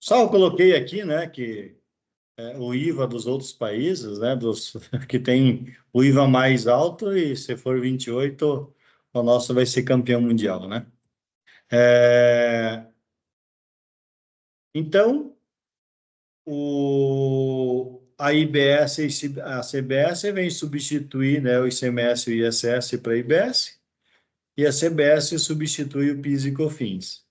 Só eu coloquei aqui, né, que o IVA dos outros países, né, que tem o IVA mais alto, e se for 28, o nosso vai ser campeão mundial, né? Então, a IBS e a CBS vem substituir, né, o ICMS e o ISS para a IBS, e a CBS substitui o PIS e COFINS.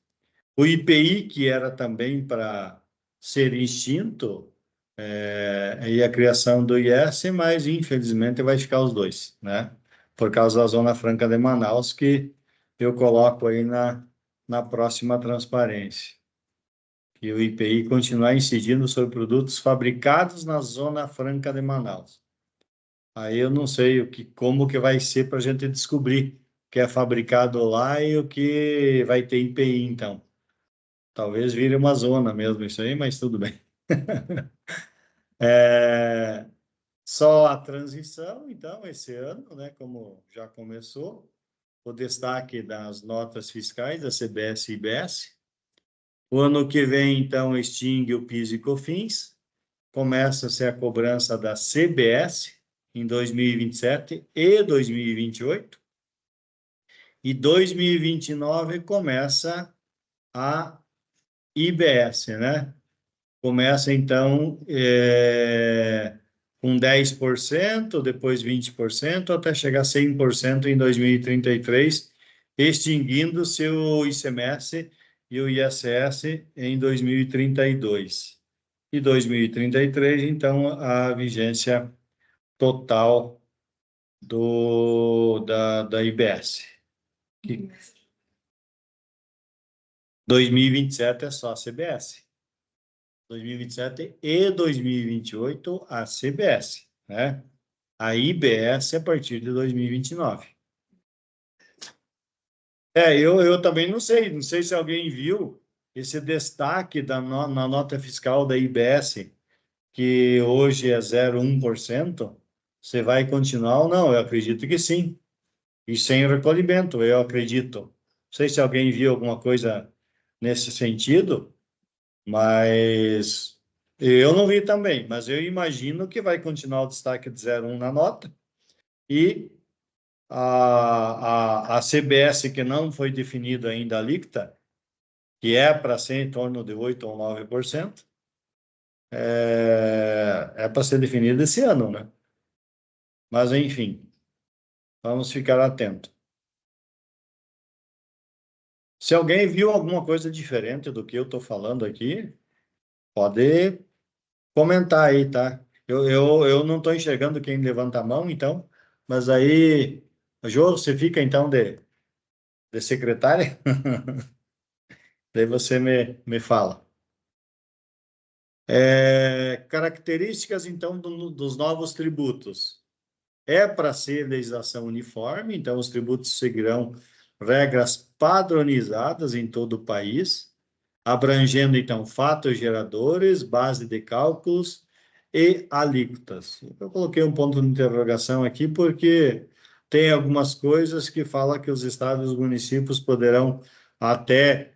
O IPI, que era também para ser extinto, e a criação do IS, mas infelizmente vai ficar os dois, né? Por causa da Zona Franca de Manaus, que eu coloco aí na próxima transparência. Que o IPI continuar incidindo sobre produtos fabricados na Zona Franca de Manaus. Aí eu não sei como que vai ser para a gente descobrir o que é fabricado lá e o que vai ter IPI, então. Talvez vire uma zona mesmo isso aí, mas tudo bem. Só a transição, então, esse ano, né, como já começou, o destaque das notas fiscais da CBS e IBS. O ano que vem, então, extingue o PIS e COFINS, começa-se a cobrança da CBS em 2027 e 2028, e 2029 começa a IBS, né? Começa, então, com 10%, depois 20%, até chegar a 100% em 2033, extinguindo-se o ICMS e o ISS em 2032. E 2033, então, a vigência total da IBS. 2027 é só a CBS. 2027 e 2028 a CBS, né? A IBS a partir de 2029. Eu também não sei se alguém viu esse destaque na nota fiscal da IBS, que hoje é 0,1%. Você vai continuar ou não? Eu acredito que sim. E sem recolhimento, eu acredito. Não sei se alguém viu alguma coisa nesse sentido, mas eu não vi também, mas eu imagino que vai continuar o destaque de 0,1 na nota. E a CBS, que não foi definida ainda a alíquota, que é para ser em torno de 8 ou 9%, é para ser definida esse ano, né? Mas, enfim, vamos ficar atentos. Se alguém viu alguma coisa diferente do que eu estou falando aqui, pode comentar aí, tá? Eu não estou enxergando quem levanta a mão, então, mas aí, Jô, você fica então de secretária? Daí você me fala. Características, então, dos novos tributos. É para ser legislação uniforme, então os tributos seguirão regras padronizadas em todo o país, abrangendo, então, fatos geradores, base de cálculos e alíquotas. Eu coloquei um ponto de interrogação aqui porque tem algumas coisas que falam que os estados e os municípios poderão até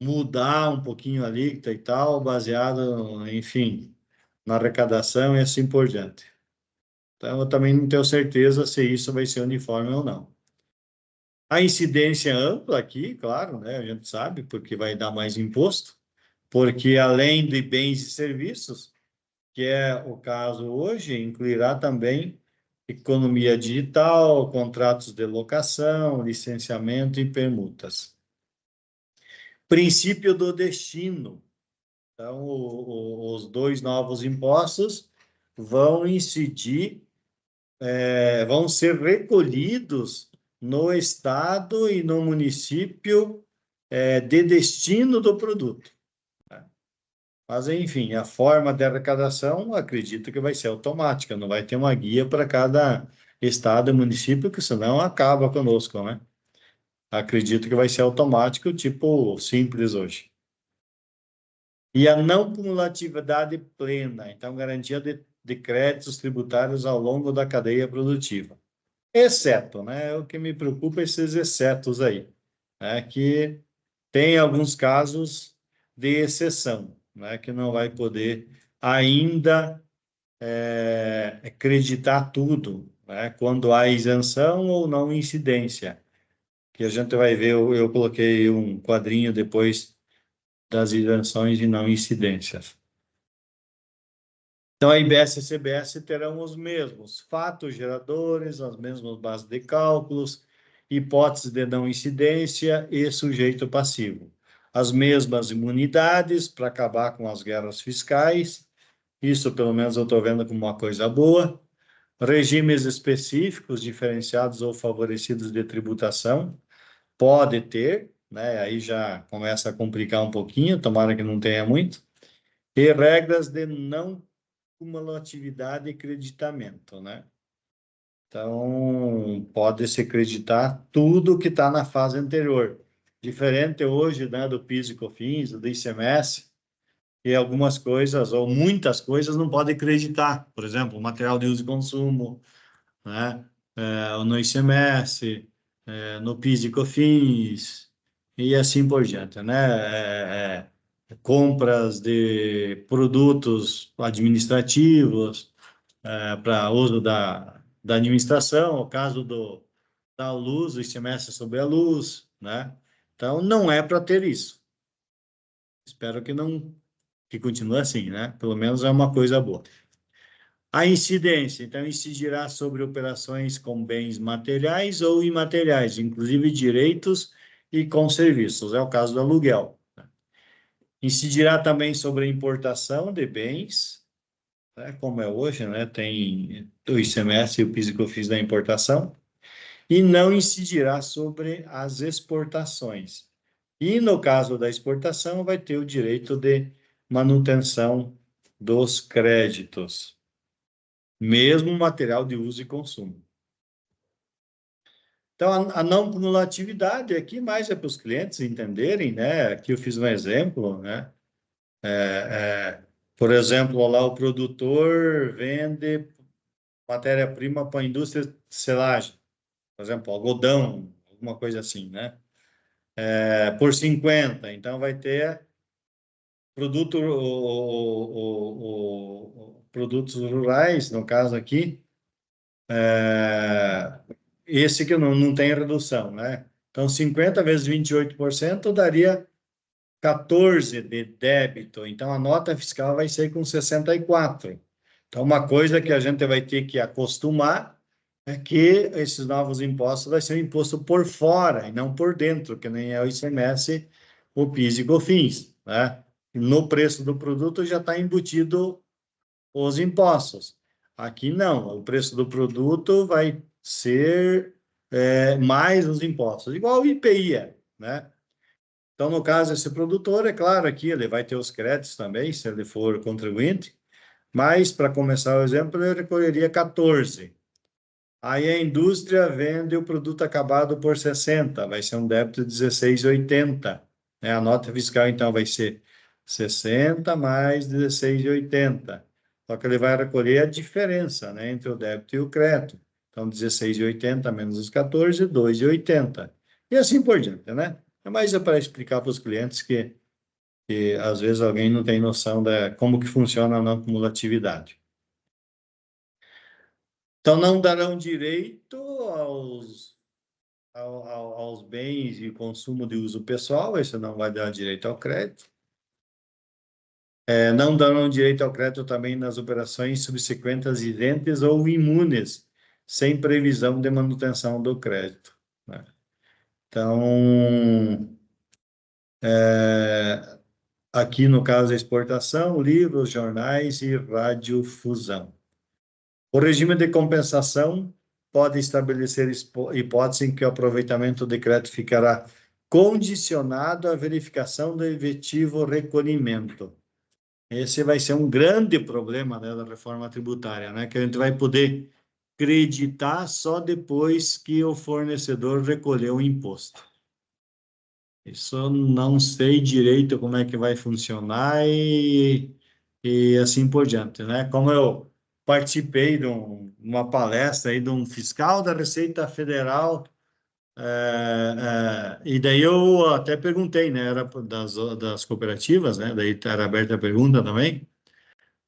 mudar um pouquinho a alíquota e tal, baseado, enfim, na arrecadação e assim por diante. Então, eu também não tenho certeza se isso vai ser uniforme ou não. A incidência é ampla aqui, claro, né? A gente sabe, porque vai dar mais imposto, porque além de bens e serviços, que é o caso hoje, incluirá também economia digital, contratos de locação, licenciamento e permutas. Princípio do destino. Então, os dois novos impostos vão incidir, vão ser recolhidos no estado e no município, de destino do produto. Mas, enfim, a forma de arrecadação, acredito que vai ser automática, não vai ter uma guia para cada estado e município, que senão acaba conosco, né? Acredito que vai ser automático, tipo simples hoje. E a não cumulatividade plena, então, garantia de créditos tributários ao longo da cadeia produtiva. Exceto, né? O que me preocupa é esses excetos aí, né? Que tem alguns casos de exceção. né, que não vai poder ainda acreditar tudo, né, quando há isenção ou não incidência. Que a gente vai ver, eu coloquei um quadrinho depois das isenções e não incidências. Então, a IBS e a CBS terão os mesmos fatos geradores, as mesmas bases de cálculos, hipótese de não incidência e sujeito passivo. As mesmas imunidades para acabar com as guerras fiscais, isso pelo menos eu estou vendo como uma coisa boa. Regimes específicos, diferenciados ou favorecidos de tributação, pode ter, né? Aí já começa a complicar um pouquinho, tomara que não tenha muito. E regras de não cumulatividade e creditamento, né? Então, pode-se creditar tudo que está na fase anterior. Diferente hoje, né, do PIS e COFINS, do ICMS, e algumas coisas, ou muitas coisas, não pode creditar. Por exemplo, material de uso e consumo, né? No ICMS, no PIS e COFINS, e assim por diante, né? Compras de produtos administrativos, para uso da administração, o caso da luz, o ICMS sobre a luz, né? Então, não é para ter isso. Espero que não, que continue assim, né? Pelo menos é uma coisa boa. A incidência, então, incidirá sobre operações com bens materiais ou imateriais, inclusive direitos e com serviços. É o caso do aluguel. Incidirá também sobre a importação de bens, né, como é hoje, né, tem o ICMS e o PIS e COFINS da importação, e não incidirá sobre as exportações. E no caso da exportação, vai ter o direito de manutenção dos créditos, mesmo material de uso e consumo. Então, a não cumulatividade aqui mais é para os clientes entenderem, né? Aqui eu fiz um exemplo, né? Por exemplo, lá o produtor vende matéria-prima para a indústria de selagem, por exemplo, algodão, alguma coisa assim, né? Por 50, então vai ter produto, produtos rurais, no caso aqui, esse que não tem redução, né? Então, 50 vezes 28% daria 14 de débito, então a nota fiscal vai ser com 64. Então, uma coisa que a gente vai ter que acostumar é que esses novos impostos vai ser um imposto por fora e não por dentro, que nem é o ICMS, o PIS e COFINS, né? No preço do produto já está embutido os impostos. Aqui não, o preço do produto vai ser mais os impostos, igual o IPI é, né? Então, no caso, esse produtor, é claro, aqui ele vai ter os créditos também, se ele for contribuinte, mas, para começar o exemplo, ele recolheria 14. Aí a indústria vende o produto acabado por 60, vai ser um débito de 16,80. Né? A nota fiscal, então, vai ser 60 mais 16,80. Só que ele vai recolher a diferença, né, entre o débito e o crédito. Então, 16,80 menos os 14, 2,80. E assim por diante, né? É mais para explicar para os clientes que às vezes alguém não tem noção de como que funciona a não cumulatividade. Então, não darão direito aos bens e consumo de uso pessoal, esse não vai dar direito ao crédito. Não darão direito ao crédito também nas operações subsequentes idênticas ou imunes, sem previsão de manutenção do crédito, né? Então, aqui no caso da exportação, livros, jornais e radiodifusão. O regime de compensação pode estabelecer hipótese em que o aproveitamento do crédito ficará condicionado à verificação do efetivo recolhimento. Esse vai ser um grande problema, né, da reforma tributária, né, que a gente vai poder creditar só depois que o fornecedor recolheu o imposto. Isso eu não sei direito como é que vai funcionar e assim por diante, né? Como eu participei de uma palestra aí de um fiscal da Receita Federal E daí eu até perguntei, né? Era das cooperativas, né? Daí era aberta a pergunta também.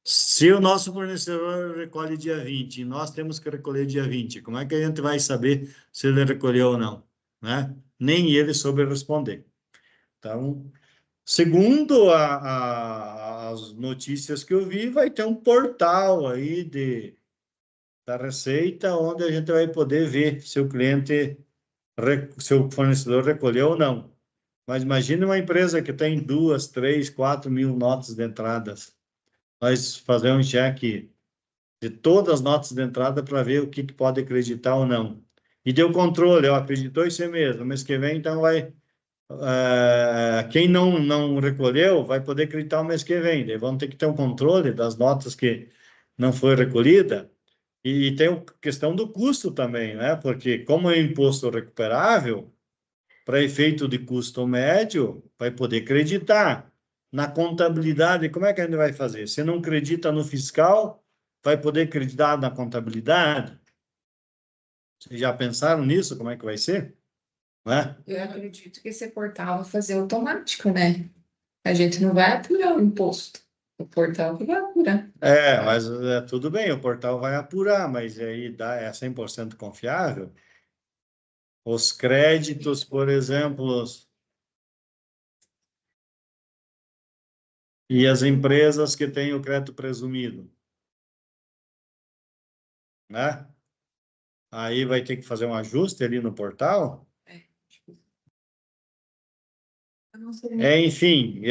Se o nosso fornecedor recolhe dia 20 e nós temos que recolher dia 20, como é que a gente vai saber se ele recolheu ou não, né? Nem ele soube responder. Então, segundo as notícias que eu vi, vai ter um portal aí da Receita onde a gente vai poder ver se o cliente, se o fornecedor recolheu ou não. Mas imagine uma empresa que tem 2, 3, 4 mil notas de entradas. Nós fazer um cheque de todas as notas de entrada para ver o que pode acreditar ou não. E deu controle, ó, acreditou isso mesmo. Mês que vem, então, quem não recolheu vai poder acreditar o mês que vem. Daí vão ter que ter um controle das notas que não foi recolhida. E tem a questão do custo também, né? Porque como é imposto recuperável, para efeito de custo médio, vai poder acreditar. Na contabilidade, como é que a gente vai fazer? Se não acredita no fiscal, vai poder acreditar na contabilidade? Vocês já pensaram nisso? Como é que vai ser? Né? Eu acredito que esse portal vai fazer automático, né? A gente não vai apurar o imposto. O portal que vai apurar. Mas tudo bem, o portal vai apurar, mas aí é 100% confiável? Os créditos, por exemplo, e as empresas que têm o crédito presumido, né? Aí vai ter que fazer um ajuste ali no portal? É, tipo, eu não sei. Enfim,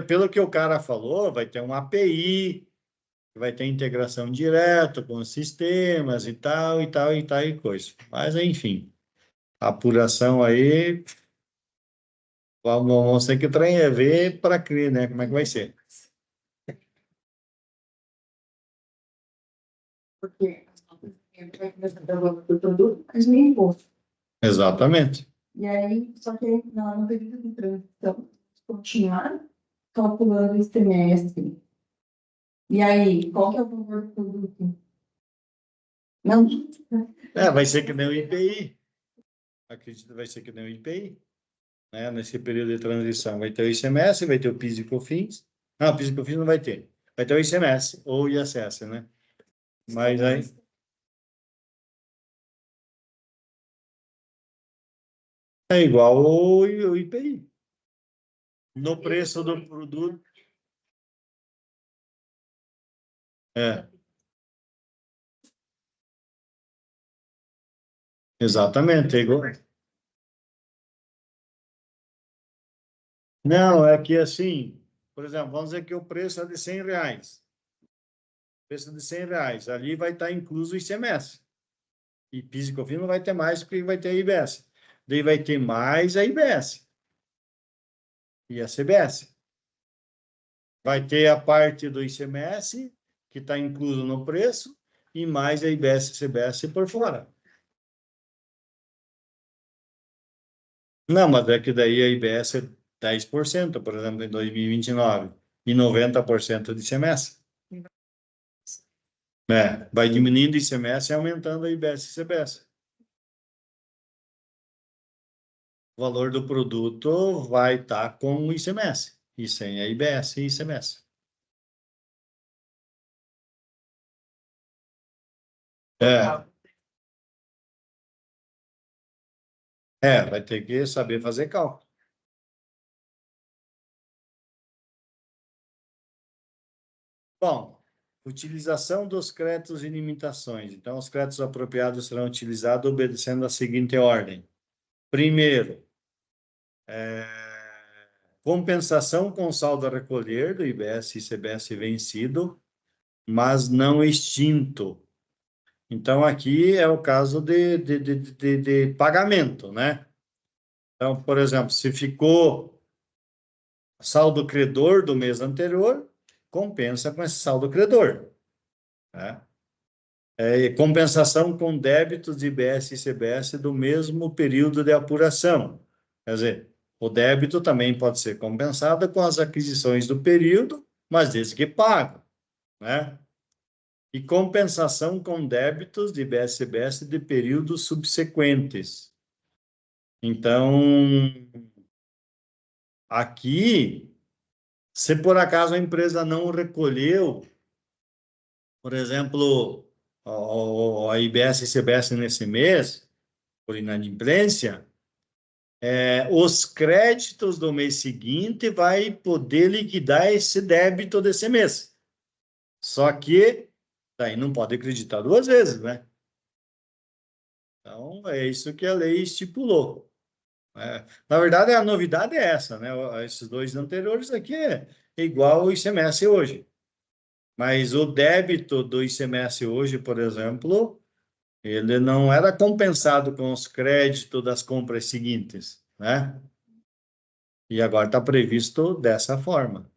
pelo que o cara falou, vai ter uma API, vai ter integração direta com os sistemas e tal, e tal, e tal, e coisa. Mas, enfim, a apuração aí, vamos ter que ver para crer, né? Como é que vai ser. Porque as notas vai começar a dar valor do produto, mas nem imposto. Exatamente. E aí, só que no período de transição, continuar calculando esse trimestre. E aí, qual que é o valor do produto? Não. Vai ser que nem o IPI. Acredito que vai ser que nem o IPI, né? Nesse período de transição. Vai ter o ICMS, vai ter o PIS e COFINS. Não, o PIS e COFINS não vai ter. Vai ter o ICMS ou o ISS, né? Mas aí é igual o IPI. No preço do produto. É, exatamente. É igual. Não, é que assim, por exemplo, vamos dizer que o preço é de R$ 100. Preço de R$ 100. Ali vai estar incluso o ICMS. E PIS e COFINS não vai ter mais, porque vai ter a IBS. Daí vai ter mais a IBS e a CBS. Vai ter a parte do ICMS, que está incluso no preço, e mais a IBS e CBS por fora. Não, mas é que daí a IBS é 10%, por exemplo, em 2029, e 90% de ICMS. Vai diminuindo o ICMS e aumentando a IBS e CBS. O valor do produto vai estar com o ICMS, e sem a IBS e ICMS. É, vai ter que saber fazer cálculo. Bom, utilização dos créditos e limitações. Então, os créditos apropriados serão utilizados obedecendo a seguinte ordem. Primeiro, compensação com saldo a recolher do IBS e CBS vencido, mas não extinto. Então, aqui é o caso de pagamento, né? Então, por exemplo, se ficou saldo credor do mês anterior, compensa com esse saldo credor, né? Compensação com débitos de IBS e CBS do mesmo período de apuração. Quer dizer, o débito também pode ser compensado com as aquisições do período, mas desde que pago, né? E compensação com débitos de IBS e CBS de períodos subsequentes. Então, aqui, se por acaso a empresa não recolheu, por exemplo, a IBS e CBS nesse mês, por inadimplência, os créditos do mês seguinte vai poder liquidar esse débito desse mês. Só que daí não pode acreditar duas vezes, né? Então, é isso que a lei estipulou. Na verdade, a novidade é essa, né? Esses dois anteriores aqui é igual o ICMS hoje. Mas o débito do ICMS hoje, por exemplo, ele não era compensado com os créditos das compras seguintes, né? E agora está previsto dessa forma.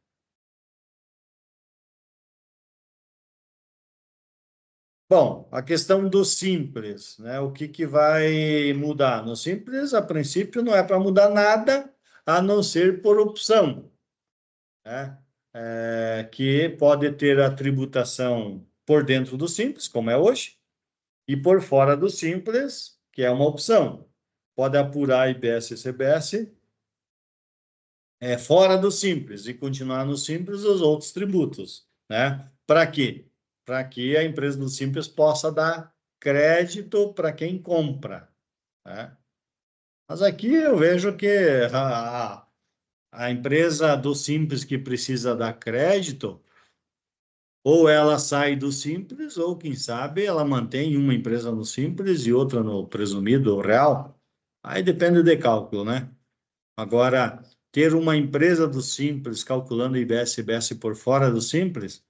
Bom, a questão do simples, né? O que que vai mudar? No simples, a princípio, não é para mudar nada, a não ser por opção, né? Que pode ter a tributação por dentro do simples, como é hoje, e por fora do simples, que é uma opção. Pode apurar IBS e CBS fora do simples e continuar no simples os outros tributos, né? Para quê? Para que a empresa do simples possa dar crédito para quem compra, né? Mas aqui eu vejo que a empresa do simples que precisa dar crédito, ou ela sai do simples, ou quem sabe ela mantém uma empresa no simples e outra no presumido real. Aí depende de cálculo, né? Agora, ter uma empresa do Simples calculando IBS e CBS por fora do Simples,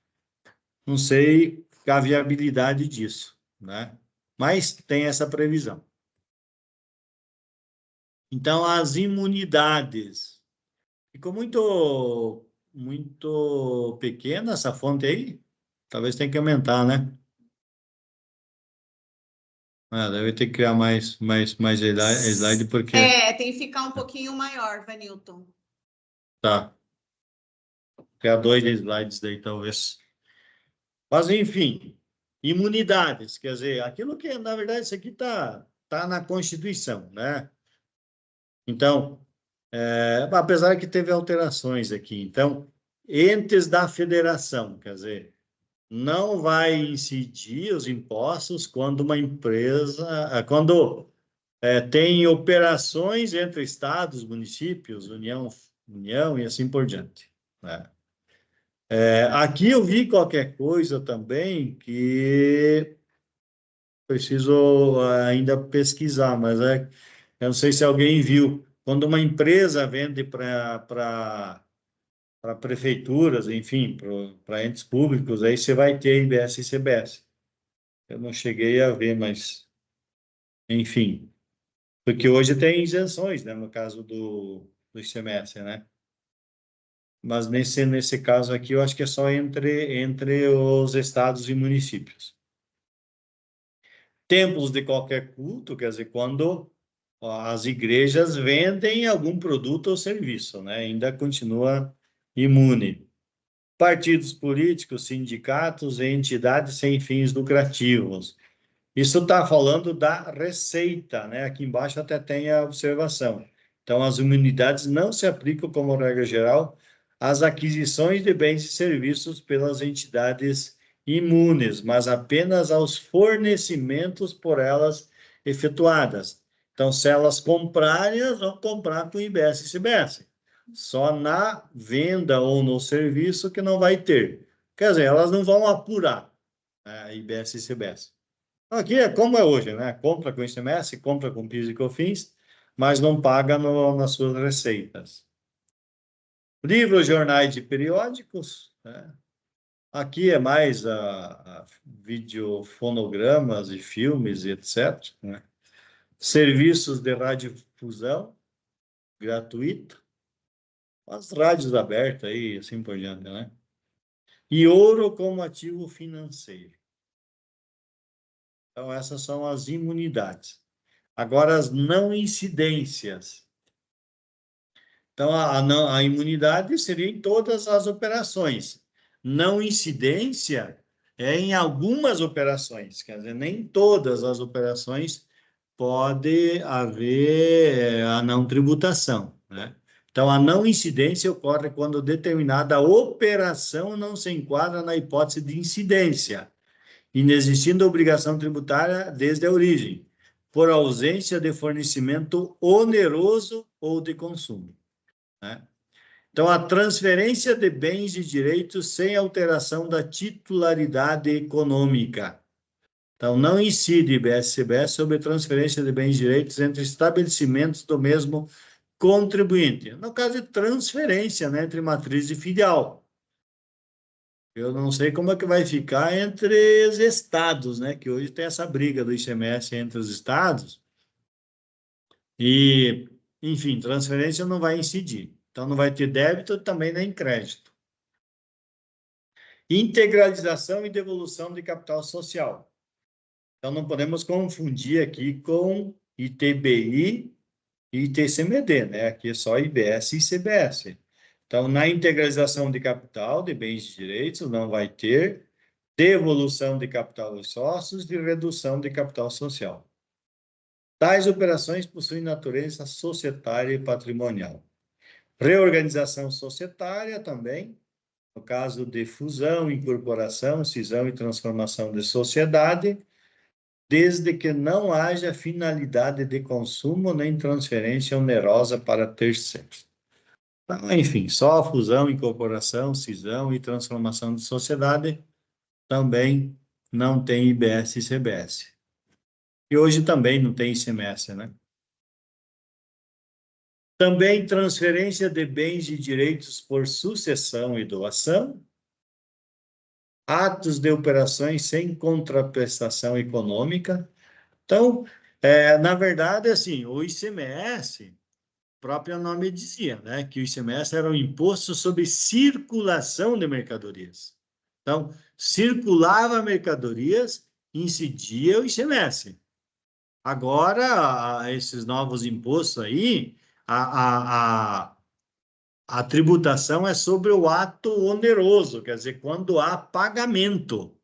não sei a viabilidade disso, né? Mas tem essa previsão. Então, as imunidades. Ficou muito pequena essa fonte aí? Talvez tenha que aumentar, né? Deve ter que criar mais slide, porque... Tem que ficar um pouquinho maior, Vanilton. Tá. Criar 2 slides daí, talvez. Mas, enfim, imunidades, quer dizer, aquilo que, na verdade, isso aqui tá na Constituição, né? Então, apesar que teve alterações aqui, então, entes da federação, quer dizer, não vai incidir os impostos quando uma empresa, quando tem operações entre estados, municípios, União e assim por diante, né? Aqui eu vi qualquer coisa também que preciso ainda pesquisar, mas eu não sei se alguém viu. Quando uma empresa vende para prefeituras, enfim, para entes públicos, aí você vai ter IBS e CBS. Eu não cheguei a ver, mas, enfim. Porque hoje tem isenções, né, no caso do ICMS, né? Mas nesse caso aqui, eu acho que é só entre os estados e municípios. Templos de qualquer culto, quer dizer, quando as igrejas vendem algum produto ou serviço, né? Ainda continua imune. Partidos políticos, sindicatos e entidades sem fins lucrativos. Isso está falando da receita, né? Aqui embaixo até tem a observação. Então, as imunidades não se aplicam, como regra geral, às aquisições de bens e serviços pelas entidades imunes, mas apenas aos fornecimentos por elas efetuadas. Então, se elas comprarem, elas vão comprar com IBS e CBS. Só na venda ou no serviço que não vai ter. Quer dizer, elas não vão apurar, né, IBS e CBS. Aqui é como é hoje, né? Compra com ICMS, compra com PIS e COFINS, mas não paga nas suas receitas. Livros, jornais e periódicos, né? Aqui é mais a videofonogramas e filmes, etc., né? Serviços de radiodifusão gratuito, as rádios abertas aí, assim por diante, né? E ouro como ativo financeiro. Então, essas são as imunidades. Agora, as não incidências. Então, a imunidade seria em todas as operações. Não incidência é em algumas operações, quer dizer, nem todas as operações pode haver a não tributação, né? Então, a não incidência ocorre quando determinada operação não se enquadra na hipótese de incidência, inexistindo obrigação tributária desde a origem, por ausência de fornecimento oneroso ou de consumo, né? Então, a transferência de bens e direitos sem alteração da titularidade econômica. Então, não incide IBS-CBS sobre transferência de bens e direitos entre estabelecimentos do mesmo contribuinte. No caso de transferência, né, entre matriz e filial. Eu não sei como é que vai ficar entre os estados, né, que hoje tem essa briga do ICMS entre os estados. E, enfim, transferência não vai incidir. Então, não vai ter débito, também nem crédito. Integralização e devolução de capital social. Então, não podemos confundir aqui com ITBI e ITCMD, né? Aqui é só IBS e ICBS. Então, na integralização de capital, de bens e direitos, não vai ter devolução de capital aos sócios e redução de capital social. Tais operações possuem natureza societária e patrimonial. Reorganização societária também, no caso de fusão, incorporação, cisão e transformação de sociedade, desde que não haja finalidade de consumo nem transferência onerosa para terceiros. Então, enfim, só fusão, incorporação, cisão e transformação de sociedade também não tem IBS e CBS. E hoje também não tem ICMS, né? Também transferência de bens e direitos por sucessão e doação, atos de operações sem contraprestação econômica. Então, na verdade, assim, o ICMS, o próprio nome dizia, né, que o ICMS era um imposto sobre circulação de mercadorias. Então, circulava mercadorias, incidia o ICMS. Agora, esses novos impostos aí, a tributação é sobre o ato oneroso, quer dizer, quando há pagamento,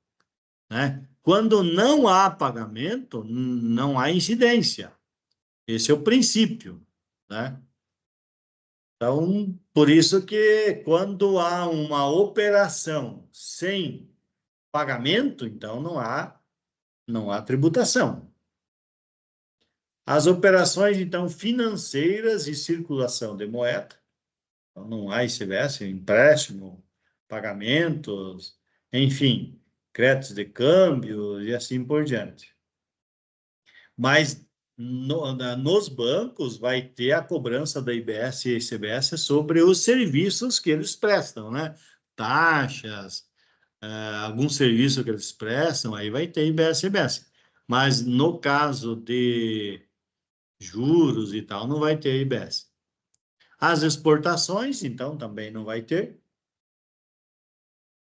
né? Quando não há pagamento, não há incidência. Esse é o princípio, né? Então, por isso que quando há uma operação sem pagamento, então não há tributação. As operações, então, financeiras e circulação de moeda, então, não há ICMS, empréstimo, pagamentos, enfim, créditos de câmbio e assim por diante. Mas nos bancos vai ter a cobrança da IBS e ICBS sobre os serviços que eles prestam, né? Taxas, algum serviço que eles prestam, aí vai ter IBS e ICBS. Mas no caso de juros e tal, não vai ter IBS. As exportações, então, também não vai ter.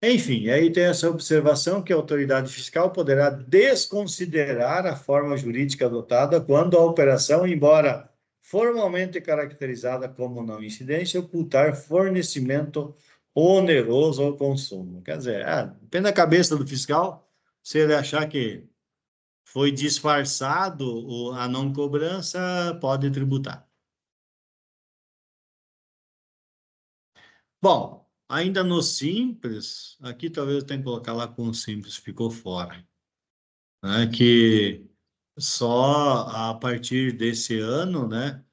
Enfim, aí tem essa observação que a autoridade fiscal poderá desconsiderar a forma jurídica adotada quando a operação, embora formalmente caracterizada como não incidência, ocultar fornecimento oneroso ao consumo. Quer dizer, depende da cabeça do fiscal, se ele achar que foi disfarçado a não cobrança, pode tributar. Bom, ainda no simples, aqui talvez eu tenha que colocar lá com o simples, ficou fora, né? Que só a partir desse ano, né,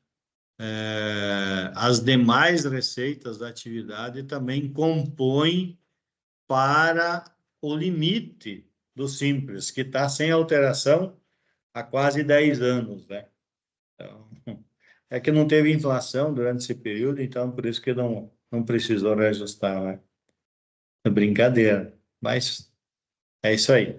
as demais receitas da atividade também compõem para o limite do simples, que está sem alteração há quase 10 anos, né? Então, é que não teve inflação durante esse período, então por isso que não precisou reajustar, né? É brincadeira, mas é isso aí.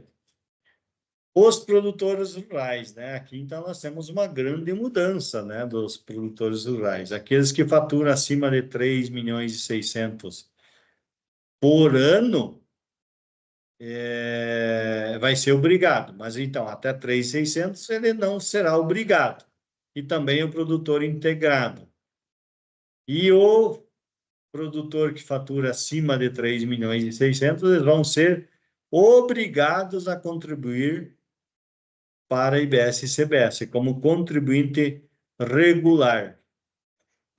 Os produtores rurais, né? Aqui, então, nós temos uma grande mudança, né, dos produtores rurais. Aqueles que faturam acima de 3 milhões e 600 por ano, vai ser obrigado. Mas, então, até 3.600 ele não será obrigado. E também o produtor integrado. E o produtor que fatura acima de 3 milhões e 600, eles vão ser obrigados a contribuir para IBS e CBS, como contribuinte regular.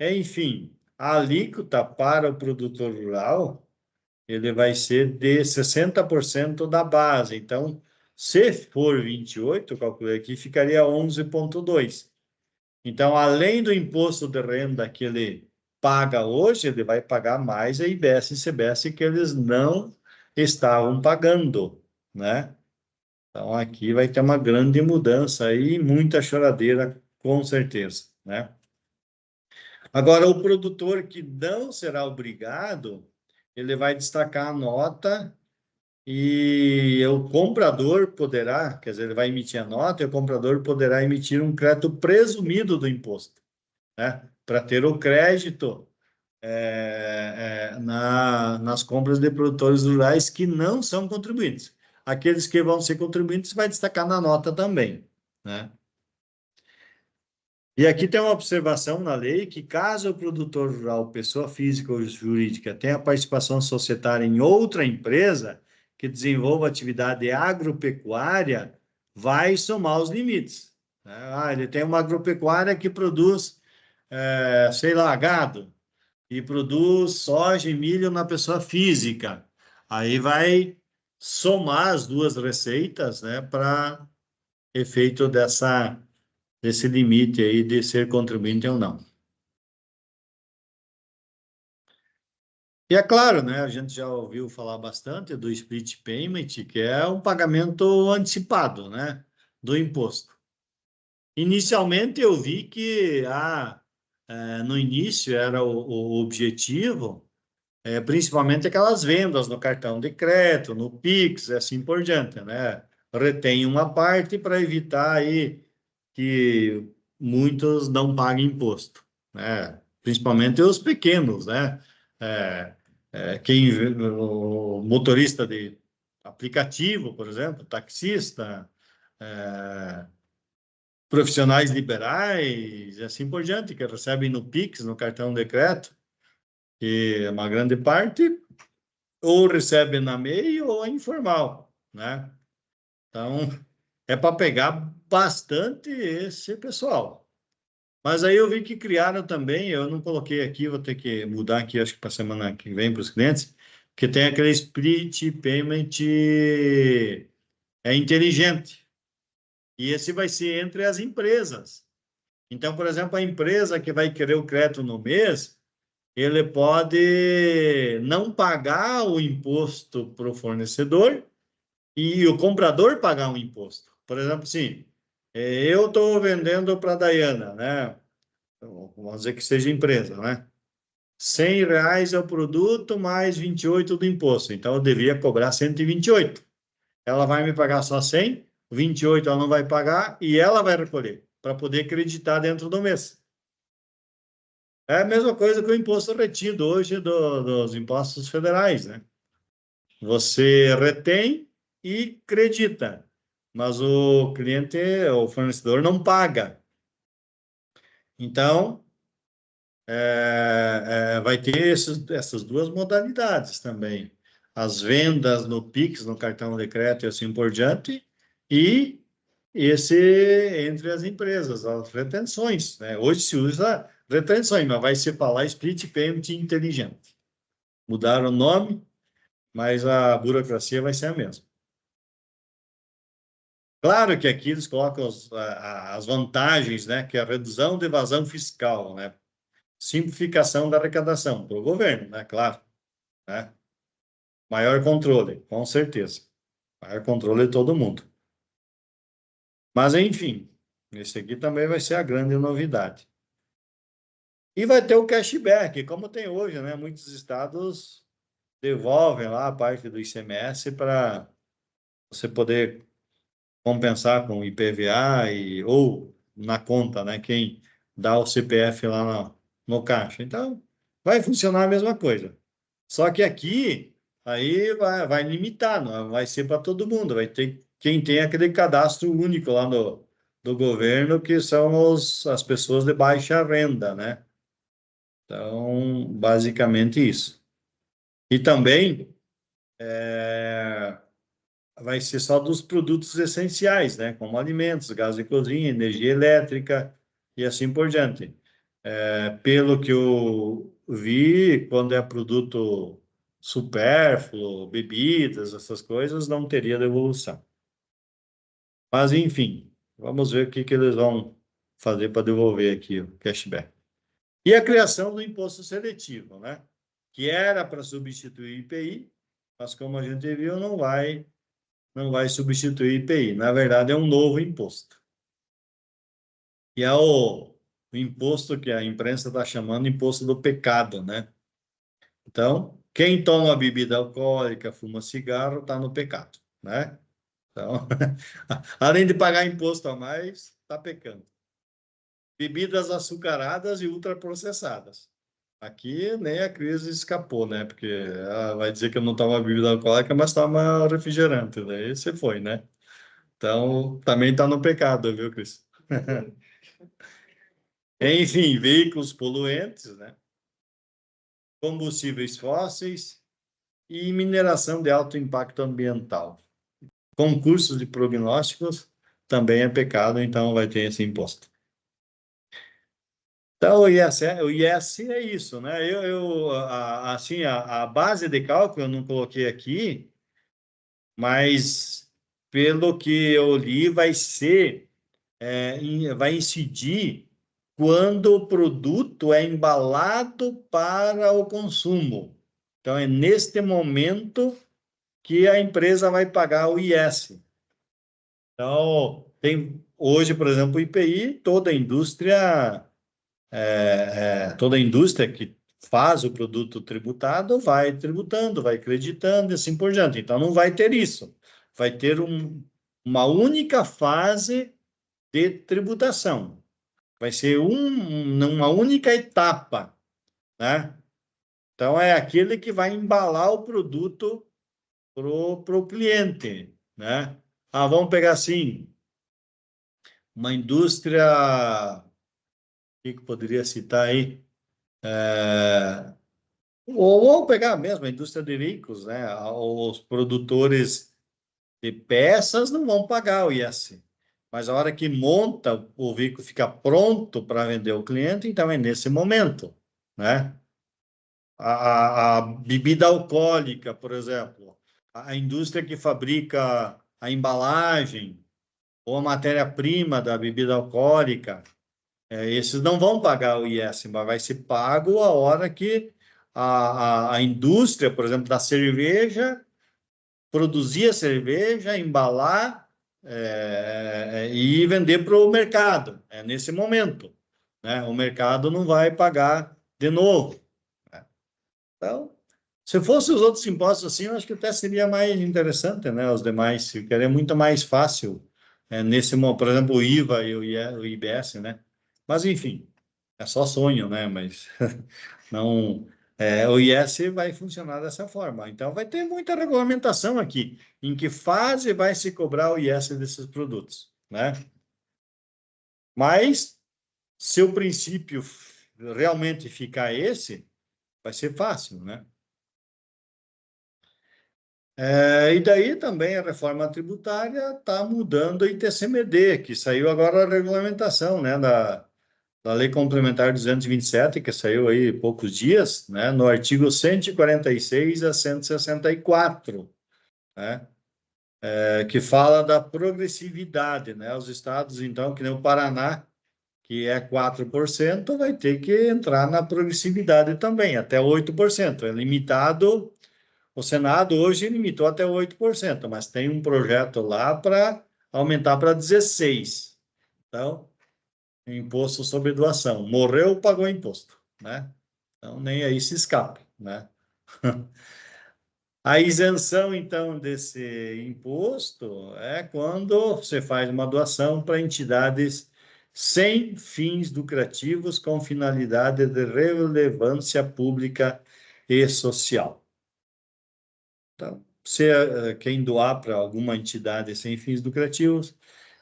Enfim, a alíquota para o produtor rural, ele vai ser de 60% da base. Então, se for 28, eu calculei aqui, ficaria 11,2. Então, além do imposto de renda que ele paga hoje, ele vai pagar mais a IBS e CBS que eles não estavam pagando, né? Então, aqui vai ter uma grande mudança aí, muita choradeira, com certeza, né? Agora, o produtor que não será obrigado, ele vai destacar a nota e o comprador poderá, quer dizer, ele vai emitir a nota e o comprador poderá emitir um crédito presumido do imposto, né? Para ter o crédito nas compras de produtores rurais que não são contribuintes. Aqueles que vão ser contribuintes vai destacar na nota também, né? E aqui tem uma observação na lei que caso o produtor rural, pessoa física ou jurídica, tenha participação societária em outra empresa que desenvolva atividade agropecuária, vai somar os limites, né? Ah, ele tem uma agropecuária que produz, sei lá, gado, e produz soja e milho na pessoa física. Aí vai somar as duas receitas, né, para efeito desse limite aí de ser contribuinte ou não. E é claro, né, a gente já ouviu falar bastante do split payment, que é um pagamento antecipado, né, do imposto. Inicialmente eu vi que no início era o objetivo, principalmente aquelas vendas no cartão de crédito, no Pix, e assim por diante, né? Retém uma parte para evitar aí que muitos não paguem imposto, né? Principalmente os pequenos, né? É, o motorista de aplicativo, por exemplo, taxista, é, profissionais liberais, e assim por diante, que recebem no Pix, no cartão de crédito, e uma grande parte ou recebe na MEI ou é informal, né? Então, é para pegar bastante esse pessoal. Mas aí eu vi que criaram também, eu não coloquei aqui, vou ter que mudar aqui, acho que para a semana que vem para os clientes, que tem aquele split payment inteligente. E esse vai ser entre as empresas. Então, por exemplo, a empresa que vai querer o crédito no mês, ele pode não pagar o imposto para o fornecedor e o comprador pagar um imposto. Por exemplo, assim, eu estou vendendo para a Dayana, né? Vamos dizer que seja empresa, né? R$ 100 é o produto, mais 28 do imposto. Então, eu devia cobrar 128. Ela vai me pagar só 100, 28 ela não vai pagar e ela vai recolher, para poder acreditar dentro do mês. É a mesma coisa que o imposto retido hoje dos impostos federais, né? Você retém e acredita, mas o cliente, o fornecedor, não paga. Então, vai ter essas duas modalidades também. As vendas no Pix, no cartão de crédito e assim por diante, e esse entre as empresas, as retenções, né? Hoje se usa retenções, mas vai se falar split payment inteligente. Mudaram o nome, mas a burocracia vai ser a mesma. Claro que aqui eles colocam as vantagens, né? Que é a redução de evasão fiscal, né? Simplificação da arrecadação para o governo, né? Claro, né? Maior controle, com certeza. Maior controle de todo mundo. Mas, enfim, esse aqui também vai ser a grande novidade. E vai ter o cashback, como tem hoje, né? Muitos estados devolvem lá a parte do ICMS para você poder compensar com IPVA ou na conta, né? Quem dá o CPF lá no caixa. Então, vai funcionar a mesma coisa. Só que aqui, aí vai limitar, não vai ser para todo mundo. Vai ter quem tem aquele cadastro único lá do governo, que são as pessoas de baixa renda, né? Então, basicamente isso. E também, vai ser só dos produtos essenciais, né? Como alimentos, gás de cozinha, energia elétrica e assim por diante. Pelo que eu vi, quando é produto supérfluo, bebidas, essas coisas, não teria devolução. Mas, enfim, vamos ver o que eles vão fazer para devolver aqui o cashback. E a criação do imposto seletivo, né? Que era para substituir IPI, mas como a gente viu, não vai substituir IPI. Na verdade, é um novo imposto. E é o imposto que a imprensa está chamando de imposto do pecado, né? Então, quem toma bebida alcoólica, fuma cigarro, está no pecado, né? Então, além de pagar imposto a mais, está pecando. Bebidas açucaradas e ultraprocessadas. Aqui nem a crise escapou, né? Porque ela vai dizer que eu não toma bebida alcoólica, mas toma refrigerante. Daí você foi, né? Então, também está no pecado, viu, Cris? Enfim, veículos poluentes, né? Combustíveis fósseis e mineração de alto impacto ambiental. Concursos de prognósticos também é pecado, então vai ter esse imposto. Então, o IS é isso, né? Assim, a base de cálculo eu não coloquei aqui, mas pelo que eu li, vai incidir quando o produto é embalado para o consumo. Então, é neste momento que a empresa vai pagar o IS. Então, tem hoje, por exemplo, o IPI, toda a indústria que faz o produto tributado vai tributando, vai creditando e assim por diante. Então, não vai ter isso. Vai ter uma única fase de tributação. Vai ser uma única etapa, né? Então, é aquele que vai embalar o produto pro cliente, né? Vamos pegar assim, uma indústria, o que poderia citar aí? Ou vamos pegar mesmo a indústria de veículos, né? Os produtores de peças não vão pagar o IS. Mas a hora que monta, o veículo fica pronto para vender ao cliente, então é nesse momento, né? A bebida alcoólica, por exemplo, a indústria que fabrica a embalagem ou a matéria-prima da bebida alcoólica, esses não vão pagar o IS, mas vai ser pago a hora que a indústria, por exemplo, da cerveja, produzir a cerveja, embalar e vender para o mercado. É nesse momento, né? O mercado não vai pagar de novo. Então, se fosse os outros impostos assim, eu acho que até seria mais interessante, né? Os demais, ficaria muito mais fácil por exemplo, o IVA e o IBS, né? Mas, enfim, é só sonho, né? Mas não, o IS vai funcionar dessa forma. Então, vai ter muita regulamentação aqui. Em que fase vai se cobrar o IS desses produtos, né? Mas, se o princípio realmente ficar esse, vai ser fácil, né? E daí também a reforma tributária está mudando o ITCMD, que saiu agora a regulamentação, né, da Lei Complementar 227, que saiu aí há poucos dias, né, no artigo 146 a 164, né, que fala da progressividade, né, os estados, então, que nem o Paraná, que é 4%, vai ter que entrar na progressividade também, até 8%, é limitado. O Senado hoje limitou até 8%, mas tem um projeto lá para aumentar para 16%. Então, imposto sobre doação. Morreu, pagou imposto, né? Então, nem aí se escapa, né? A isenção, então, desse imposto é quando você faz uma doação para entidades sem fins lucrativos com finalidade de relevância pública e social. Então, quem doar para alguma entidade sem fins lucrativos,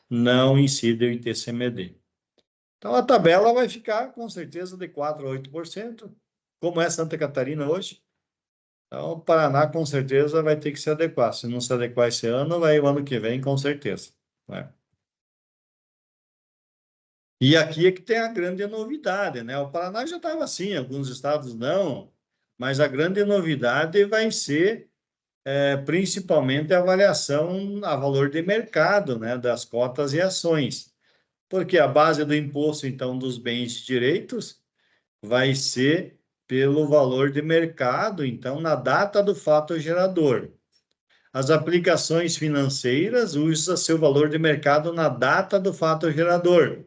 não incide o ITCMD. Então, a tabela vai ficar, com certeza, de 4% a 8%, como é Santa Catarina hoje. Então, o Paraná, com certeza, vai ter que se adequar. Se não se adequar esse ano, vai o ano que vem, com certeza, né? E aqui é que tem a grande novidade, né? O Paraná já estava assim, alguns estados não, mas a grande novidade vai ser principalmente a avaliação a valor de mercado, né, das cotas e ações. Porque a base do imposto, então, dos bens e direitos vai ser pelo valor de mercado, então, na data do fato gerador. As aplicações financeiras usam seu valor de mercado na data do fato gerador.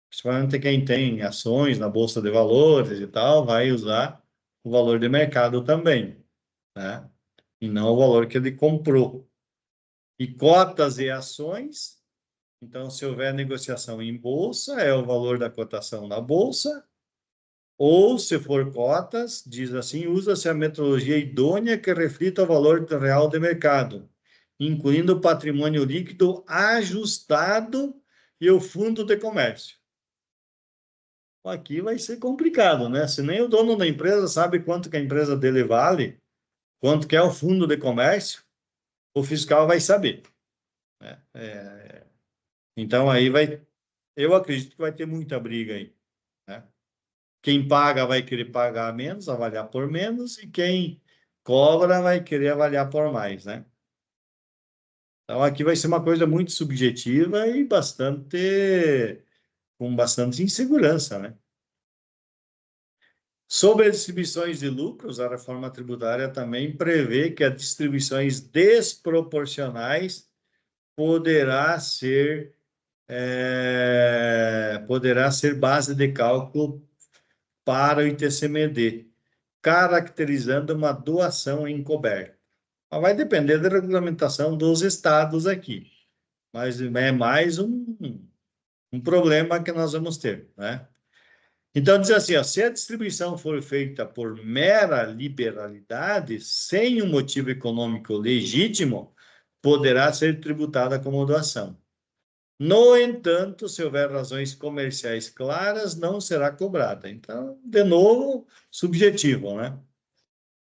Principalmente quem tem ações na Bolsa de Valores e tal, vai usar o valor de mercado também, né? E não o valor que ele comprou. E cotas e ações, então, se houver negociação em bolsa, é o valor da cotação na bolsa, ou, se for cotas, diz assim, usa-se a metodologia idônea que reflita o valor real de mercado, incluindo o patrimônio líquido ajustado e o fundo de comércio. Aqui vai ser complicado, né? Se nem o dono da empresa sabe quanto que a empresa dele vale, quanto que é o fundo de comércio, o fiscal vai saber, né? Então, aí vai... Eu acredito que vai ter muita briga aí, né? Quem paga vai querer pagar menos, avaliar por menos, e quem cobra vai querer avaliar por mais, né? Então, aqui vai ser uma coisa muito subjetiva e com bastante insegurança, né? Sobre as distribuições de lucros, a reforma tributária também prevê que as distribuições desproporcionais poderá ser, poderá ser base de cálculo para o ITCMD, caracterizando uma doação encoberta. Vai depender da regulamentação dos estados aqui, mas é mais um problema que nós vamos ter, né? Então, diz assim, ó, se a distribuição for feita por mera liberalidade, sem um motivo econômico legítimo, poderá ser tributada como doação. No entanto, se houver razões comerciais claras, não será cobrada. Então, de novo, subjetivo, né?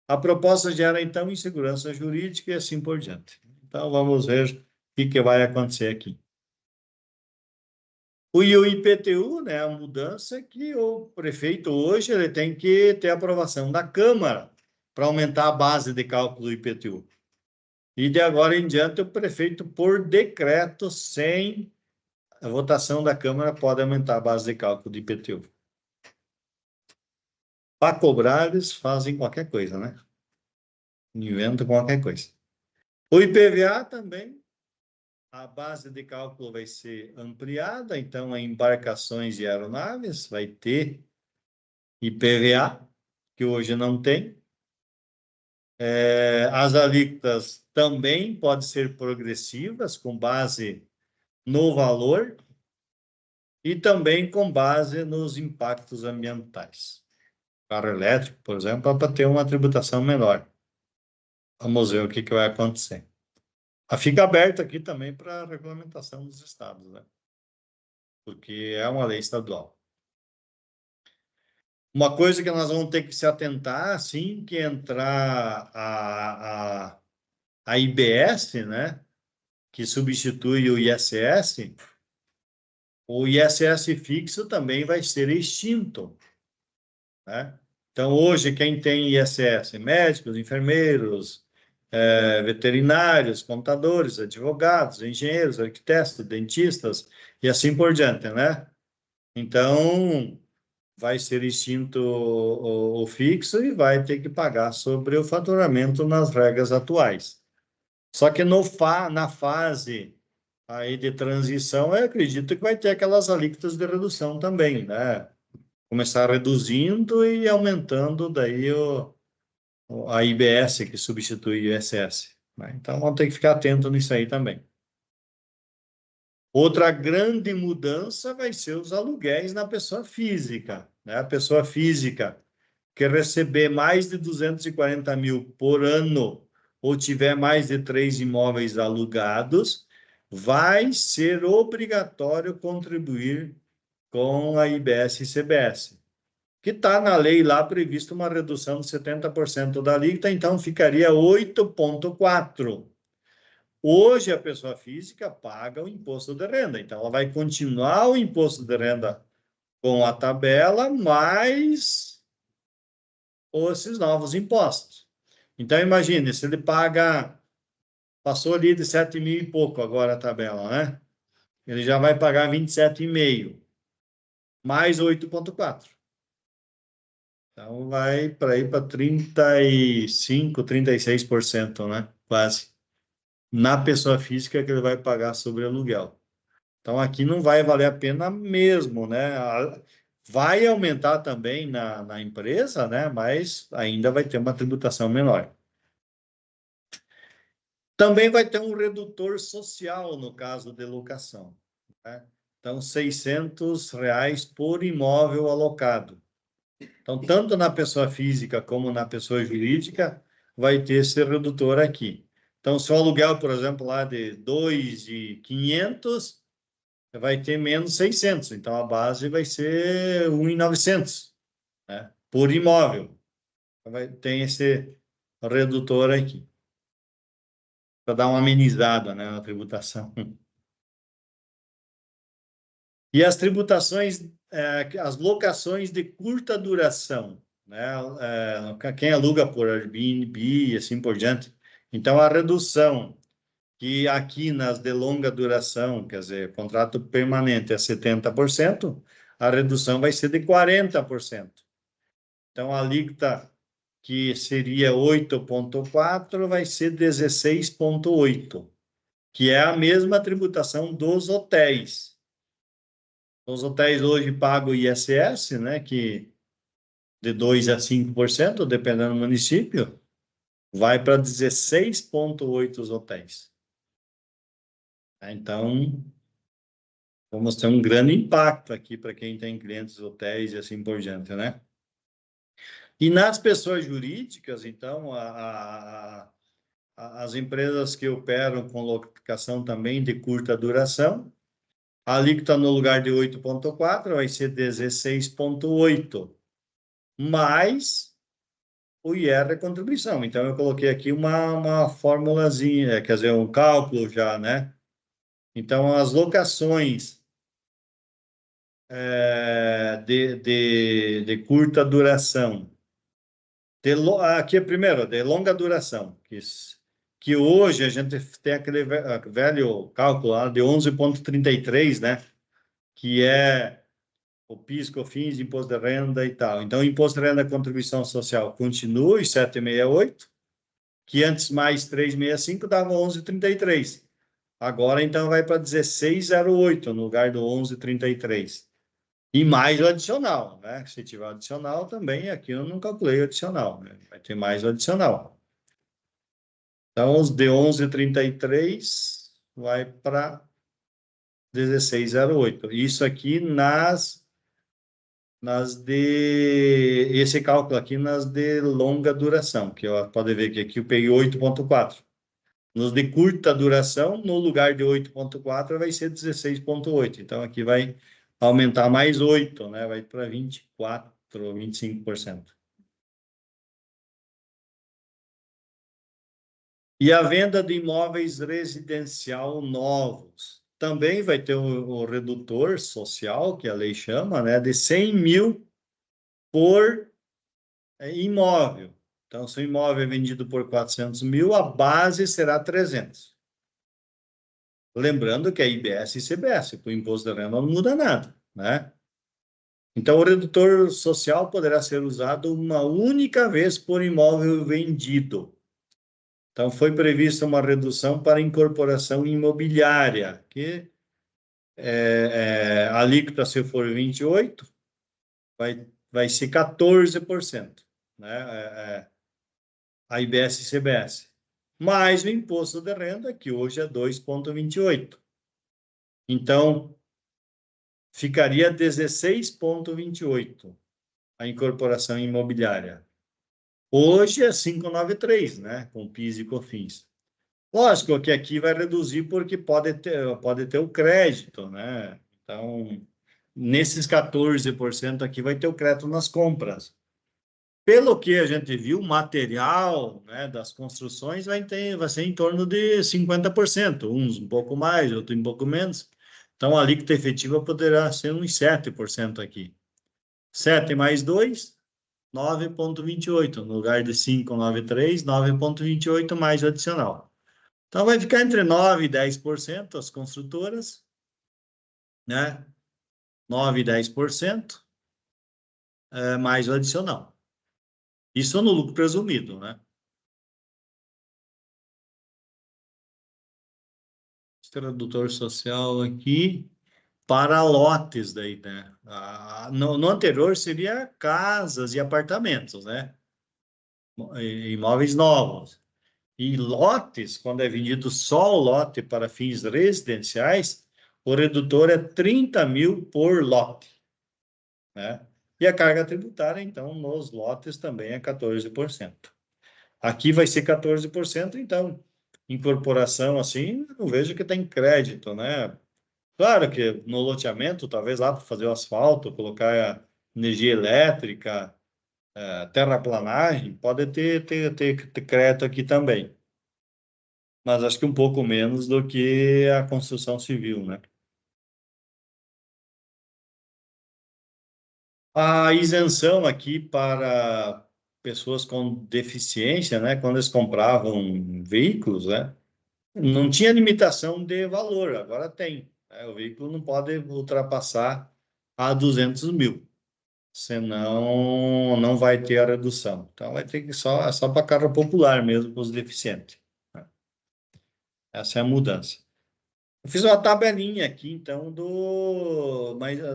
A proposta gera, então, insegurança jurídica e assim por diante. Então, vamos ver o que vai acontecer aqui. O IPTU, né, a mudança que o prefeito hoje ele tem que ter aprovação da Câmara para aumentar a base de cálculo do IPTU. E de agora em diante, o prefeito, por decreto, sem a votação da Câmara, pode aumentar a base de cálculo do IPTU. Para cobrar, eles fazem qualquer coisa, né? Inventam qualquer coisa. O IPVA também, a base de cálculo vai ser ampliada, então, em embarcações e aeronaves vai ter IPVA, que hoje não tem. As alíquotas também podem ser progressivas, com base no valor e também com base nos impactos ambientais. Carro elétrico, por exemplo, é para ter uma tributação menor. Vamos ver o que vai acontecer. Fica aberto aqui também para a regulamentação dos estados, né? Porque é uma lei estadual. Uma coisa que nós vamos ter que se atentar, assim que entrar a IBS, né, que substitui o ISS, o ISS fixo também vai ser extinto, né? Então, hoje, quem tem ISS? Médicos, enfermeiros, veterinários, contadores, advogados, engenheiros, arquitetos, dentistas e assim por diante, né? Então, vai ser extinto o fixo e vai ter que pagar sobre o faturamento nas regras atuais. Só que na fase aí de transição, eu acredito que vai ter aquelas alíquotas de redução também, né? Começar reduzindo e aumentando daí a IBS, que substitui o ISS, né? Então, vamos ter que ficar atento nisso aí também. Outra grande mudança vai ser os aluguéis na pessoa física, né? A pessoa física que receber mais de 240 mil por ano ou tiver mais de 3 imóveis alugados, vai ser obrigatório contribuir com a IBS e CBS, que está na lei lá prevista uma redução de 70% da alíquota, então ficaria 8,4%. Hoje, a pessoa física paga o imposto de renda, então ela vai continuar o imposto de renda com a tabela, mais esses novos impostos. Então, imagine, se ele paga, passou ali de 7 mil e pouco agora a tabela, né? Ele já vai pagar 27,5, mais 8,4. Então, vai para ir para 35, 36%, né? Quase. Na pessoa física que ele vai pagar sobre aluguel. Então, aqui não vai valer a pena mesmo, né? Vai aumentar também na empresa, né? Mas ainda vai ter uma tributação menor. Também vai ter um redutor social no caso de locação, né? Então, R$ 600 por imóvel alocado. Então, tanto na pessoa física como na pessoa jurídica, vai ter esse redutor aqui. Então, se o aluguel, por exemplo, lá de 2.500, vai ter menos 600. Então, a base vai ser 1.900, né? Por imóvel. Tem esse redutor aqui, para dar uma amenizada, né, na tributação. E as tributações, as locações de curta duração, né? Quem aluga por Airbnb e assim por diante. Então, a redução que aqui nas de longa duração, quer dizer, contrato permanente é 70%, a redução vai ser de 40%. Então, a alíquota que seria 8,4 vai ser 16,8, que é a mesma tributação dos hotéis. Os hotéis hoje pagam o ISS, né, que de 2% a 5%, dependendo do município, vai para 16,8 os hotéis. Então, vamos ter um grande impacto aqui para quem tem clientes hotéis e assim por diante, né? E nas pessoas jurídicas, então, as empresas que operam com locação também de curta duração, a alíquota no lugar de 8,4 vai ser 16,8, mais o IR é contribuição. Então, eu coloquei aqui uma formulazinha, quer dizer, um cálculo já, né? Então, as locações de curta duração, aqui é primeiro, de longa duração, que hoje a gente tem aquele velho cálculo lá de 11,33, né? Que é o PIS, COFINS, imposto de renda e tal. Então, o imposto de renda e contribuição social continua em 7,68, que antes mais 3,65 dava 11,33. Agora, então, vai para 16,08 no lugar do 11,33. E mais o adicional, né? Se tiver adicional também, aqui eu não calculei o adicional, né? Vai ter mais o adicional. Então, os de 11,33 vai para 16,08. Isso aqui esse cálculo aqui nas de longa duração, que pode ver que aqui eu peguei 8,4. Nos de curta duração, no lugar de 8,4 vai ser 16,8. Então, aqui vai aumentar mais 8, né? Vai para 24%, 25%. E a venda de imóveis residencial novos. Também vai ter o redutor social, que a lei chama, né? De 100 mil por imóvel. Então, se o imóvel é vendido por 400 mil, a base será 300. Lembrando que é IBS e CBS, o imposto de renda não muda nada, né? Então, o redutor social poderá ser usado uma única vez por imóvel vendido. Então, foi prevista uma redução para incorporação imobiliária, que a alíquota, se for 28%, vai ser 14%, né? A IBS e CBS. Mais o imposto de renda, que hoje é 2,28%. Então, ficaria 16,28% a incorporação imobiliária. Hoje é 5,93%, né? Com PIS e COFINS. Lógico que aqui vai reduzir porque pode ter o crédito, né? Então, nesses 14% aqui vai ter o crédito nas compras. Pelo que a gente viu, o material, né, das construções vai ser em torno de 50%, uns um pouco mais, outros um pouco menos. Então, a alíquota efetiva poderá ser uns 7% aqui. 7 mais 2, 9,28. No lugar de 5,93, 9,28 mais adicional. Então, vai ficar entre 9% e 10% as construtoras, né? 9% e 10%, mais o adicional. Isso no lucro presumido, né? Tradutor social aqui para lotes daí, né? No anterior seria casas e apartamentos, né? Imóveis novos. E lotes, quando é vendido só o lote para fins residenciais, o redutor é 30 mil por lote, né? E a carga tributária, então, nos lotes também é 14%. Aqui vai ser 14%, então, incorporação, assim, eu vejo que tem crédito, né? Claro que no loteamento, talvez lá para fazer o asfalto, colocar energia elétrica, terraplanagem, pode ter crédito aqui também. Mas acho que um pouco menos do que a construção civil, né? A isenção aqui para pessoas com deficiência, né? Quando eles compravam veículos, né? Não tinha limitação de valor, agora tem, né? O veículo não pode ultrapassar a 200 mil, senão não vai ter a redução. Então vai ter que só para carro popular mesmo, para os deficientes, né? Essa é a mudança. Eu fiz uma tabelinha aqui, então,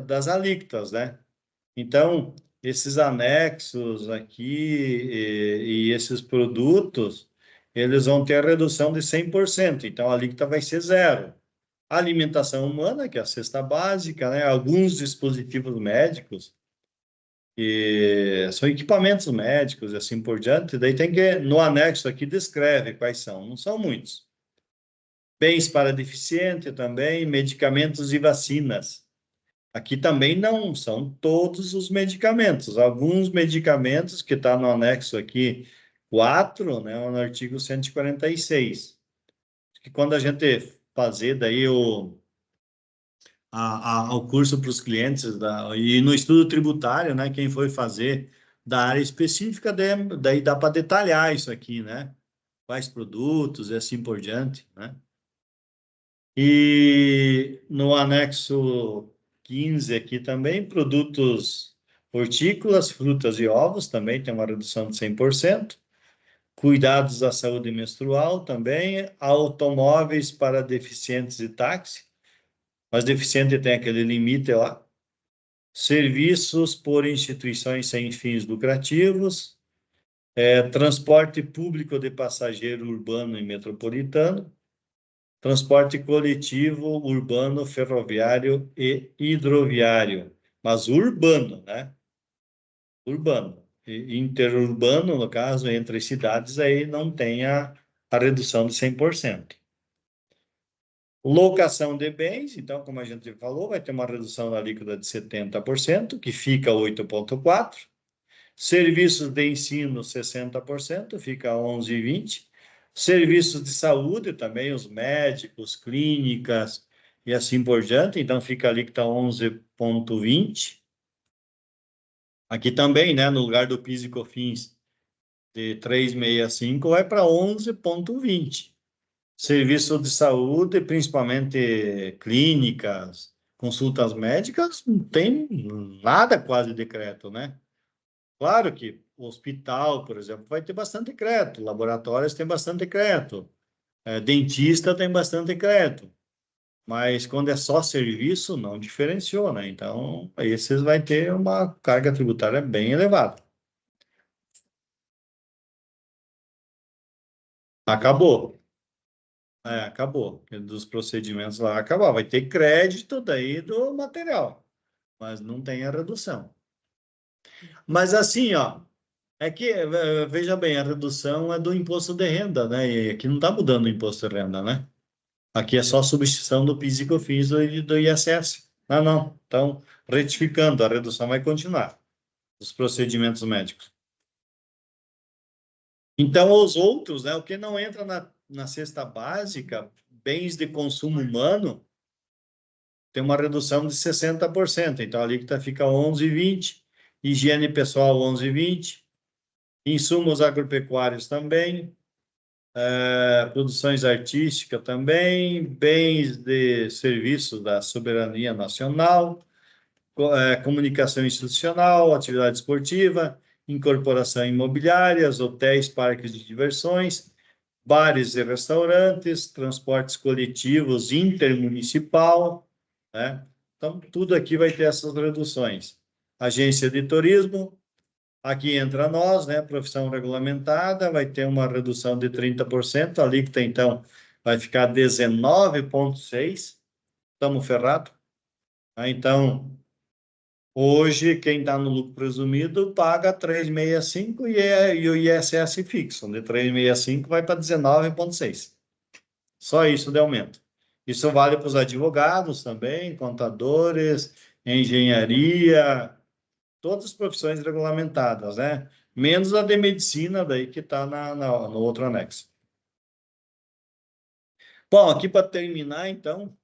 das alíquotas, né? Então, esses anexos aqui e esses produtos, eles vão ter a redução de 100%. Então, a alíquota vai ser zero. A alimentação humana, que é a cesta básica, né? Alguns dispositivos médicos, que são equipamentos médicos e assim por diante. Daí tem que, no anexo aqui, descreve quais são. Não são muitos. Bens para deficiente também, medicamentos e vacinas. Aqui também não são todos os medicamentos. Alguns medicamentos que está no anexo aqui 4, né, no artigo 146. Que quando a gente fazer daí o curso para os clientes e no estudo tributário, né, quem foi fazer da área específica, daí dá para detalhar isso aqui, né? Quais produtos e assim por diante, né? E no anexo 15 aqui também, produtos hortícolas, frutas e ovos, também tem uma redução de 100%. Cuidados da saúde menstrual também. Automóveis para deficientes e táxi, mas deficiente tem aquele limite lá. Serviços por instituições sem fins lucrativos. Transporte público de passageiro urbano e metropolitano. Transporte coletivo, urbano, ferroviário e hidroviário. Mas urbano, né? Urbano. E interurbano, no caso, entre cidades, aí não tem a redução de 100%. Locação de bens, então, como a gente falou, vai ter uma redução da alíquota de 70%, que fica 8,4%. Serviços de ensino, 60%, fica 11,20%. Serviços de saúde também, os médicos, clínicas e assim por diante, então fica ali que está 11,20%. Aqui também, né, no lugar do PIS e COFINS de 365, vai para 11,20%. Serviço de saúde, principalmente clínicas, consultas médicas, não tem nada quase decreto, né? Claro que o hospital, por exemplo, vai ter bastante crédito, laboratórios tem bastante crédito, dentista tem bastante crédito, mas quando é só serviço, não diferenciou, né? Então, esses vai ter uma carga tributária bem elevada. Acabou. Acabou. Dos procedimentos lá, acabou. Vai ter crédito daí do material, mas não tem a redução. Mas assim, ó, é que, veja bem, a redução é do imposto de renda, né? E aqui não está mudando o imposto de renda, né? Aqui é só substituição do PIS e COFINS e do ISS. Não. Então, retificando, a redução vai continuar dos procedimentos médicos. Então, os outros, né, o que não entra na cesta básica, bens de consumo humano, tem uma redução de 60%. Então, a alíquota fica 11,20%, higiene pessoal 11,20%, insumos agropecuários também, produções artísticas também, bens de serviços da soberania nacional, comunicação institucional, atividade esportiva, incorporação imobiliárias, hotéis, parques de diversões, bares e restaurantes, transportes coletivos intermunicipal, né? Então, tudo aqui vai ter essas reduções. Agência de turismo, aqui entra nós, né? Profissão regulamentada, vai ter uma redução de 30%, a alíquota, então, vai ficar 19,6%, estamos ferrados. Então, hoje, quem está no lucro presumido paga 3,65 e o ISS fixo, de 3,65 vai para 19,6. Só isso de aumento. Isso vale para os advogados também, contadores, engenharia, todas as profissões regulamentadas, né? Menos a de medicina, daí que está no outro anexo. Bom, aqui para terminar, então,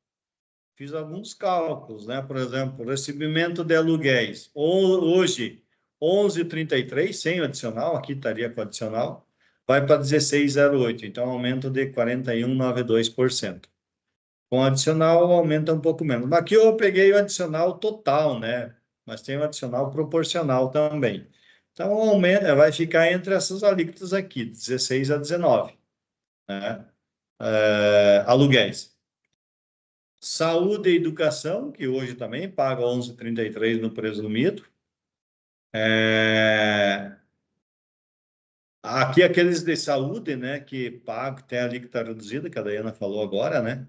fiz alguns cálculos, né? Por exemplo, recebimento de aluguéis. Hoje, 11,33, sem o adicional, aqui estaria com o adicional, vai para 16,08, então aumento de 41,92%. Com adicional, aumenta um pouco menos. Aqui eu peguei o adicional total, né? Mas tem o adicional proporcional também. Então, aumenta, vai ficar entre essas alíquotas aqui, 16 a 19, né? Aluguéis. Saúde e educação, que hoje também paga 11,33 no presumido. Aqui aqueles de saúde, né, que pagam, tem a alíquota reduzida, que a Dayana falou agora, né?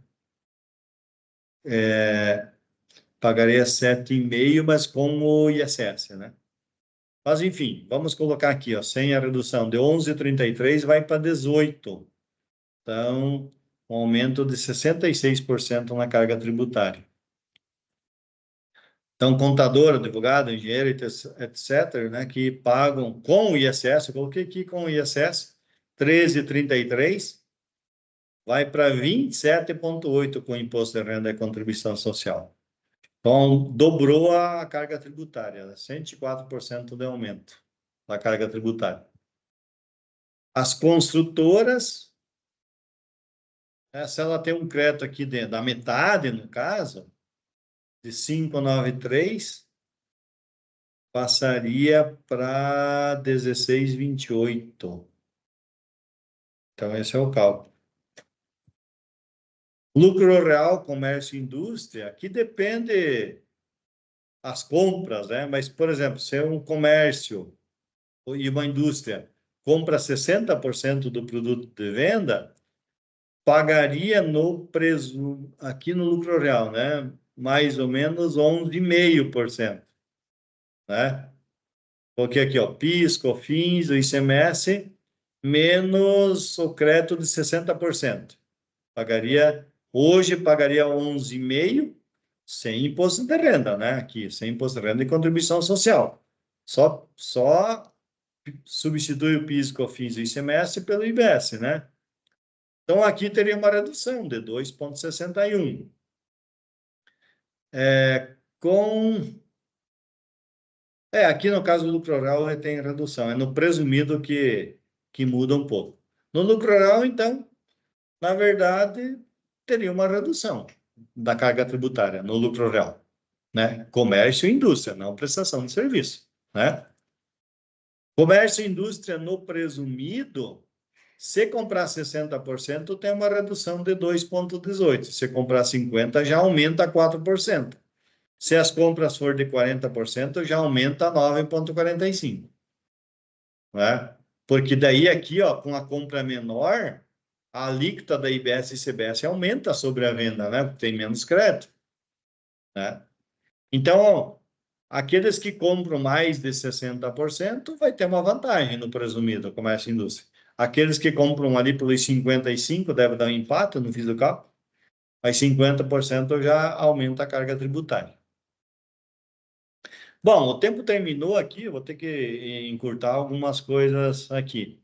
Pagaria 7,5, mas com o ISS, né? Mas, enfim, vamos colocar aqui, ó, sem a redução de 11,33 vai para 18. Então, um aumento de 66% na carga tributária. Então, contador, advogado, engenheiro, etc., né, que pagam com o ISS, eu coloquei aqui com o ISS, 13,33, vai para 27,8 com o imposto de renda e contribuição social. Então, dobrou a carga tributária, 104% de aumento da carga tributária. As construtoras, se ela tem um crédito aqui da metade, no caso, de 593, passaria para 16,28. Então, esse é o cálculo. Lucro real, comércio e indústria, aqui depende as compras, né? Mas, por exemplo, se é um comércio e uma indústria compra 60% do produto de venda, pagaria no preço, aqui no lucro real, né? Mais ou menos 11,5%, né? Coloquei aqui, ó, PIS, COFINS, o ICMS, menos o crédito de 60%. Hoje pagaria 11,5%, sem imposto de renda, né? Aqui, sem imposto de renda e contribuição social. Só substitui o PIS, COFINS e o ICMS pelo IBS, né? Então, aqui teria uma redução de 2,61. Aqui no caso do lucro real tem redução, é no presumido que muda um pouco. No lucro real, então, na verdade, teria uma redução da carga tributária no lucro real, né? Comércio e indústria, não prestação de serviço, né? Comércio e indústria no presumido, se comprar 60%, tem uma redução de 2,18. Se comprar 50%, já aumenta 4%. Se as compras for de 40%, já aumenta 9,45. Né? Porque daí aqui, ó, com a compra menor, a alíquota da IBS e CBS aumenta sobre a venda, né? Porque tem menos crédito. Né? Então, aqueles que compram mais de 60% vai ter uma vantagem no presumido, comércio e indústria. Aqueles que compram ali pelos 55% deve dar um empate, não fiz o cálculo. Aí 50% já aumenta a carga tributária. Bom, o tempo terminou aqui, eu vou ter que encurtar algumas coisas aqui.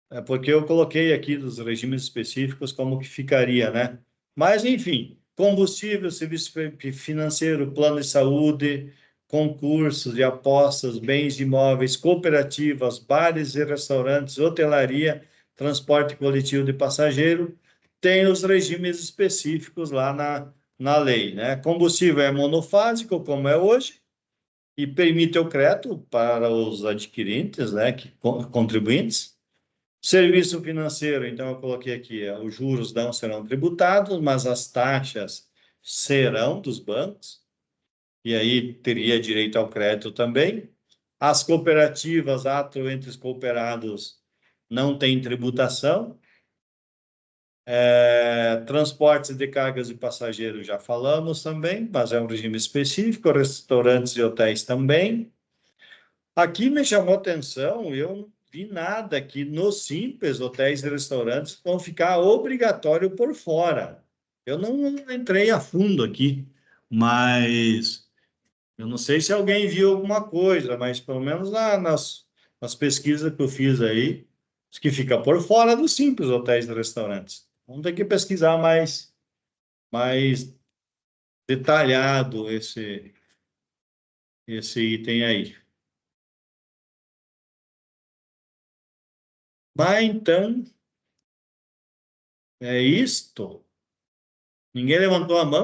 É porque eu coloquei aqui dos regimes específicos como que ficaria, né? Mas, enfim, combustível, serviço financeiro, plano de saúde, concursos de apostas, bens imóveis, cooperativas, bares e restaurantes, hotelaria, transporte coletivo de passageiro, tem os regimes específicos lá na lei, né? Combustível é monofásico, como é hoje, e permite o crédito para os adquirentes, né, contribuintes. Serviço financeiro, então eu coloquei aqui, os juros não serão tributados, mas as taxas serão dos bancos, e aí teria direito ao crédito também. As cooperativas, ato entre os cooperados, não tem tributação. Transportes de cargas e passageiros já falamos também, mas é um regime específico, restaurantes e hotéis também. Aqui me chamou atenção, eu não vi nada aqui no Simples, hotéis e restaurantes vão ficar obrigatório por fora. Eu não entrei a fundo aqui, mas eu não sei se alguém viu alguma coisa, mas pelo menos nas pesquisas que eu fiz aí, diz que fica por fora do Simples, hotéis e restaurantes. Vamos ter que pesquisar mais detalhado esse item aí. Mas então, é isto. Ninguém levantou a mão?